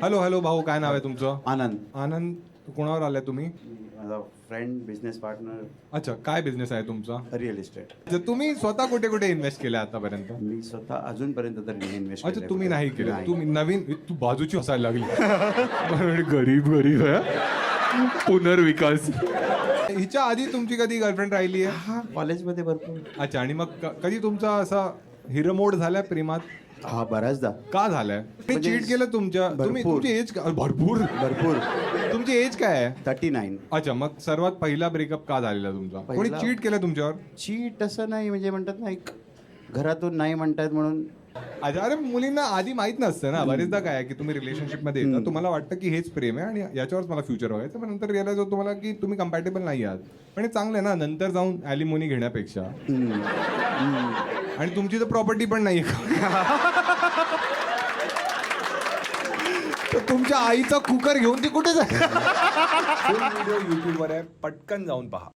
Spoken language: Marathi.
हॅलो हॅलो भाऊ, काय नाव आहे तुमचं? आनंद. आनंद. कोणावर आलाय तुम्ही? माझा फ्रेंड, बिझनेस पार्टनर, अच्छा, काय बिझनेस आहे तुमचा? Real estate. अच्छा, तुम्ही स्वतः कुठे कुठे इन्व्हेस्ट केले आतापर्यंत? मी स्वतः अजूनपर्यंत तरी इन्व्हेस्ट अच्छा, तुम्ही नाही केलं. तुम्ही नवीन, तू बाजूची हसायला लागली. गरीब गरीब आहे. पुनर्विकास. हिच्या आधी तुमची कधी गर्लफ्रेंड राहिली आहे? हा, कॉलेजमध्ये भरपूर. अच्छा, आणि मग कधी तुमचा असा हिरमोड झालाय प्रेमात? हा, बऱ्याचदा. का झालाय? मी म्हणजे चीट केलं तुमच्या? तुम्ही भरपूर. तुमची एज भरपूर भरपूर. तुमची एज काय आहे? 39. अच्छा, मग सर्वात पहिला ब्रेकअप का झालेला तुमचा? कोणी पहिला- चीट केलं तुमच्यावर? चीट असं नाही, म्हणजे म्हणतात ना, एक घरातून नाही म्हणतात म्हणून. अच्छा, अरे मुलींना आधी माहित नसतं ना. बरेचदा काय आहे की तुम्ही रिलेशनशिप मध्ये येता, तुम्हाला वाटतं की हेच प्रेम आहे आणि याच्यावरच मला फ्युचर बघायचं, पण नंतर रिअलाइज होतं तुम्हाला की तुम्ही कम्पॅटेबल नाही आहात. पण हे चांगलं आहे ना, नंतर जाऊन ॲलिमोनी घेण्यापेक्षा. आणि तुमची तर प्रॉपर्टी पण नाही तर तुमच्या आईचा कुकर घेऊन ती कुठे जाईल? व्हिडिओ युट्यूबवर आहे, पटकन जाऊन पहा.